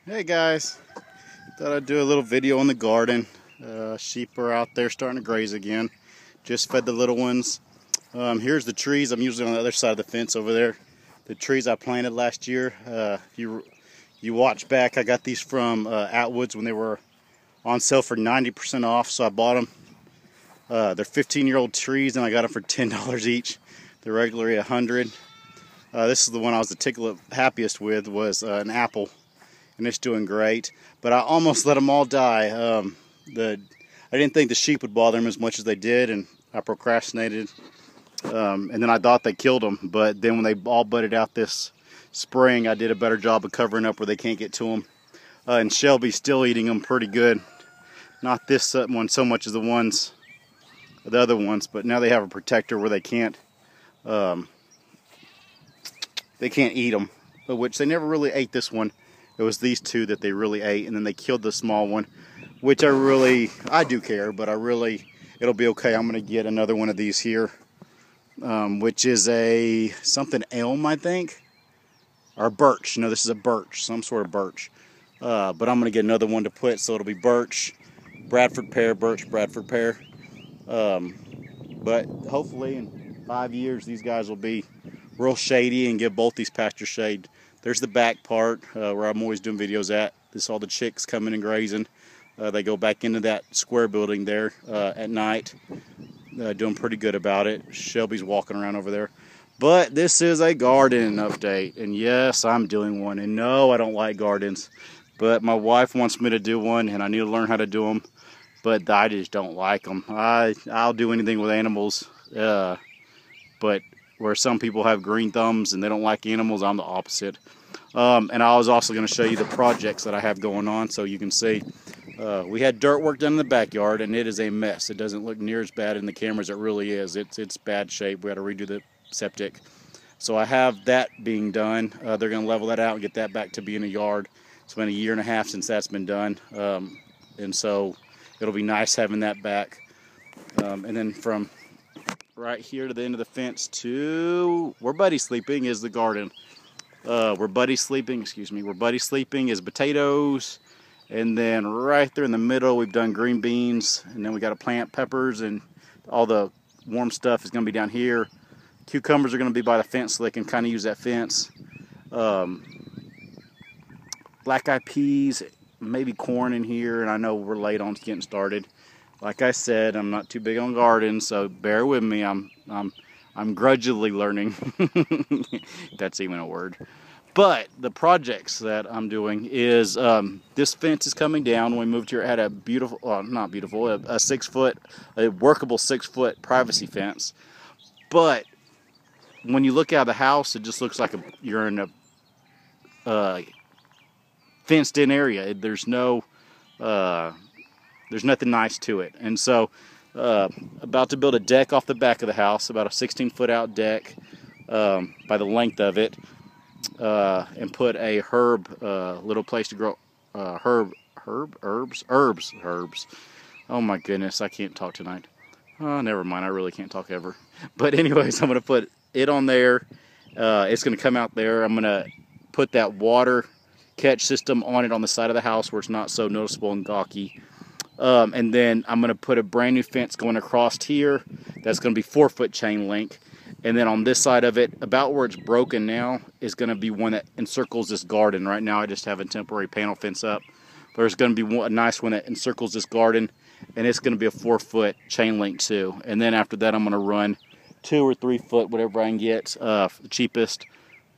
Hey guys, thought I'd do a little video on the garden. Sheep are out there starting to graze again. Just fed the little ones. Here's the trees. I'm usually on the other side of the fence over there. The trees I planted last year. If you watch back, I got these from Atwoods when they were on sale for 90% off, so I bought them. They're 15-year-old trees, and I got them for $10 each. They're regularly $100. This is the one I was the happiest with, was an apple, and it's doing great. But I almost let them all die. I didn't think the sheep would bother them as much as they did, and I procrastinated. And then I thought they killed them, but then when they all budded out this spring, I did a better job of covering up where they can't get to them. And Shelby's still eating them pretty good. Not this one so much as the other ones, but now they have a protector where they can't eat them, which they never really ate this one. It was these two that they really ate, and then they killed the small one, which I do care, but it'll be okay. I'm going to get another one of these here, which is something elm, I think, or birch. No, this is a birch, some sort of birch. But I'm going to get another one to put, so it'll be birch, Bradford pear, birch, Bradford pear. But hopefully in 5 years, these guys will be real shady and give both these pastures shade. There's the back part where I'm always doing videos at. This is all the chicks coming and grazing. They go back into that square building there at night. Doing pretty good about it. Shelby's walking around over there. But this is a garden update. And yes, I'm doing one. And no, I don't like gardens. But my wife wants me to do one, and I need to learn how to do them. But I just don't like them. I'll do anything with animals. But where some people have green thumbs and they don't like animals, I'm the opposite. And I was also going to show you the projects that I have going on, so you can see. We had dirt work done in the backyard, and it is a mess. It doesn't look near as bad in the camera as it really is. It's bad shape. We had to redo the septic. So I have that being done. They're going to level that out and get that back to being a yard. It's been a year and a half since that's been done. And so it'll be nice having that back. And then from right here to the end of the fence to where Buddy's sleeping is the garden. Where Buddy's sleeping is potatoes. And then right there in the middle, we've done green beans. And then we got to plant peppers, and all the warm stuff is going to be down here. Cucumbers are going to be by the fence so they can kind of use that fence. Black-eyed peas, maybe corn in here. And I know we're late on getting started. Like I said, I'm not too big on gardens, so bear with me. I'm grudgingly learning. That's even a word. But the projects that I'm doing is this fence is coming down. When we moved here, it had a beautiful, well, not beautiful, a workable 6-foot privacy fence. But when you look out of the house, it just looks like you're in a fenced-in area. There's nothing nice to it. And so about to build a deck off the back of the house, about a 16-foot out deck by the length of it, and put a little place to grow herbs. Oh my goodness, I can't talk tonight. Oh, never mind, I really can't talk ever. But anyways, I'm going to put it on there. It's going to come out there. I'm going to put that water catch system on it on the side of the house where it's not so noticeable and gawky. And then I'm going to put a brand new fence going across here. That's going to be 4-foot chain link. And then on this side of it, about where it's broken now, is going to be one that encircles this garden. Right now I just have a temporary panel fence up. But there's going to be a nice one that encircles this garden. And it's going to be a 4-foot chain link too. And then after that I'm going to run 2 or 3 foot, whatever I can get, the cheapest,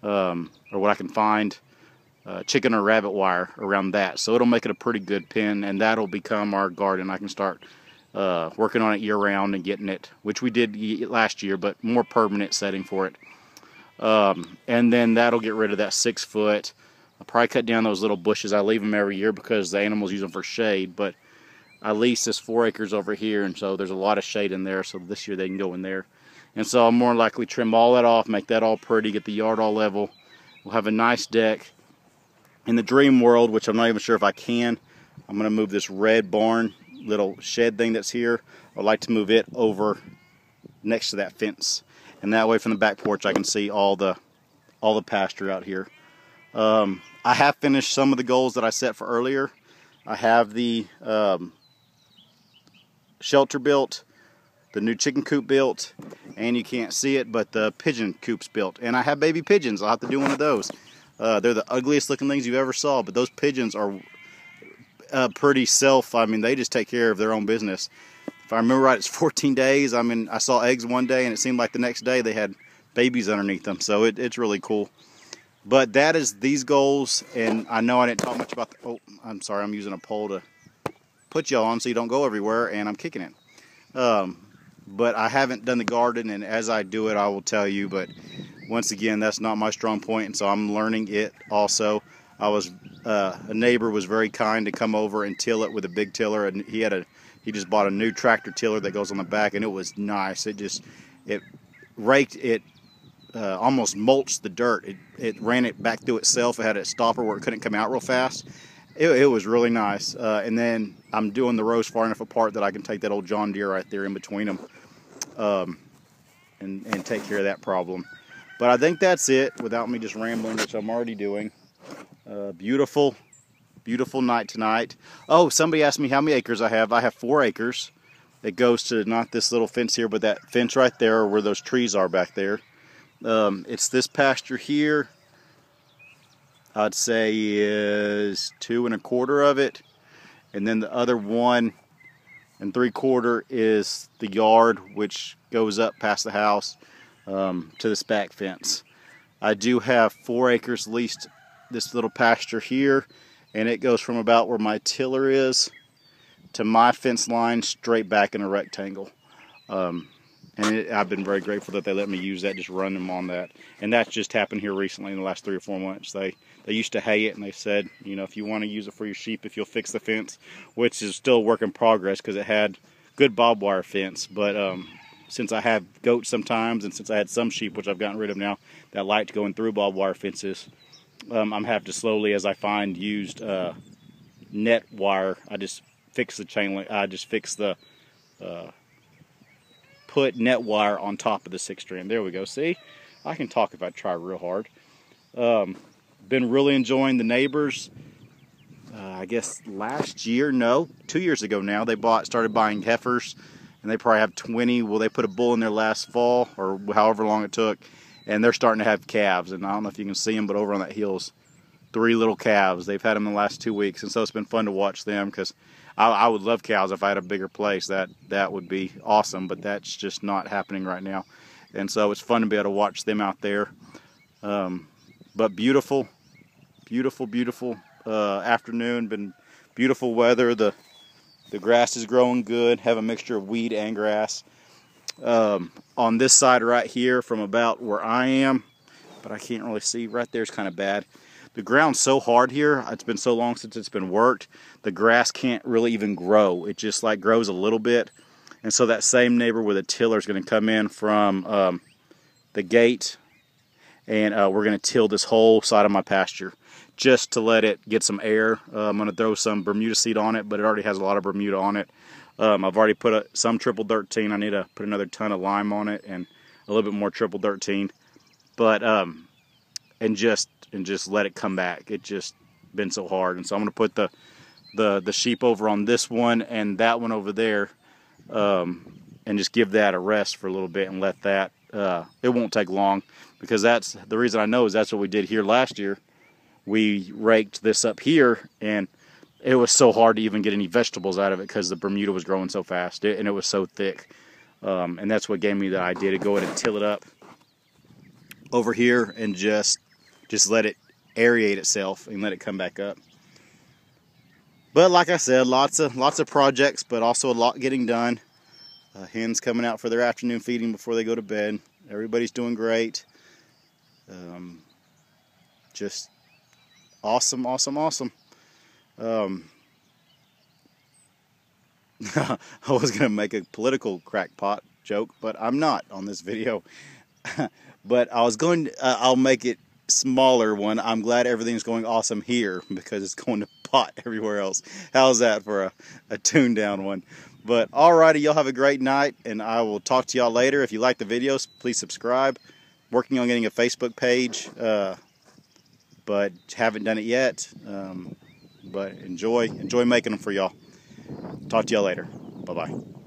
or what I can find. Chicken or rabbit wire around that, so it'll make it a pretty good pen, and that'll become our garden. I can start working on it year-round and getting it, which we did last year, but more permanent setting for it. And then that'll get rid of that 6-foot. I'll probably cut down those little bushes. I leave them every year because the animals use them for shade, but I lease this 4 acres over here, and so there's a lot of shade in there, so this year they can go in there. And so I'll more likely trim all that off, make that all pretty, get the yard all level. We'll have a nice deck. In the dream world, which I'm not even sure if I can, I'm going to move this red barn little shed thing that's here. I'd like to move it over next to that fence, and that way from the back porch I can see all the pasture out here. I have finished some of the goals that I set for earlier. I have the shelter built, the new chicken coop built, and you can't see it, but the pigeon coop's built. And I have baby pigeons. I'll have to do one of those. They're the ugliest looking things you've ever saw, but those pigeons are pretty I mean, they just take care of their own business. If I remember right, it's 14 days. I mean, I saw eggs one day, and it seemed like the next day they had babies underneath them. So it's really cool. But that is these goals, and I know I didn't talk much about oh, I'm sorry, I'm using a pole to put you on so you don't go everywhere, and I'm kicking it. But I haven't done the garden, and as I do it, I will tell you. But once again, that's not my strong point, and so I'm learning it also. A neighbor was very kind to come over and till it with a big tiller, and he just bought a new tractor tiller that goes on the back, and it was nice. It raked it. Almost mulched the dirt. It ran it back through itself. It had a stopper where it couldn't come out real fast. It was really nice. And then I'm doing the rows far enough apart that I can take that old John Deere right there in between them and take care of that problem. But I think that's it without me just rambling, which I'm already doing. Beautiful, beautiful night tonight. Oh, somebody asked me how many acres I have. I have 4 acres. It goes to not this little fence here, but that fence right there where those trees are back there. It's this pasture here, I'd say is 2 1/4 of it, and then the other 1 3/4 is the yard, which goes up past the house to this back fence. I do have 4 acres leased this little pasture here, and it goes from about where my tiller is to my fence line straight back in a rectangle. And I've been very grateful that they let me use that, just run them on that. And that's just happened here recently in the last 3 or 4 months. They used to hay it, and they said, you know, if you want to use it for your sheep, if you'll fix the fence, which is still a work in progress because it had good barbed wire fence. But since I have goats sometimes, and since I had some sheep, which I've gotten rid of now, that liked going through barbed wire fences, I'm having to slowly, as I find used net wire, I just fix the chain link. I just fix the put net wire on top of the 6-strand. There we go. See, I can talk if I try real hard. Been really enjoying the neighbors. I guess last year, no, 2 years ago now, they started buying heifers, and they probably have 20. Well, they put a bull in there last fall, or however long it took, and they're starting to have calves. And I don't know if you can see them, but over on that hill's 3 little calves. They've had them in the last 2 weeks, and so it's been fun to watch them because I would love cows if I had a bigger place. That would be awesome, but that's just not happening right now. And so it's fun to be able to watch them out there. But beautiful, beautiful, beautiful afternoon. Been beautiful weather. The grass is growing good. Have a mixture of weed and grass. On this side right here from about where I am, but I can't really see. Right there is kind of bad. The ground's so hard here. It's been so long since it's been worked. The grass can't really even grow. It just like grows a little bit. And so that same neighbor with a tiller is going to come in from the gate, and we're going to till this whole side of my pasture just to let it get some air. I'm going to throw some Bermuda seed on it, but it already has a lot of Bermuda on it. I've already put some triple 13. I need to put another ton of lime on it and a little bit more triple 13. But and just let it come back. It just been so hard. And so I'm going to put the sheep over on this one and that one over there, and just give that a rest for a little bit and let that, it won't take long, because that's the reason I know is that's what we did here last year. We raked this up here, and it was so hard to even get any vegetables out of it because the Bermuda was growing so fast, and it was so thick. And that's what gave me the idea to go ahead and till it up over here and just let it aerate itself and let it come back up. But like I said, lots of projects, but also a lot getting done. Hens coming out for their afternoon feeding before they go to bed. Everybody's doing great. Just awesome, awesome, awesome. I was going to make a political crackpot joke, but I'm not on this video. But I was going to, I'll make it smaller one. I'm glad everything's going awesome here because it's going to pot everywhere else. How's that for a tuned down one? But alrighty, y'all have a great night, and I will talk to y'all later. If you like the videos, please subscribe. Working on getting a Facebook page, but but haven't done it yet. But enjoy making them for y'all. Talk to y'all later. Bye-bye.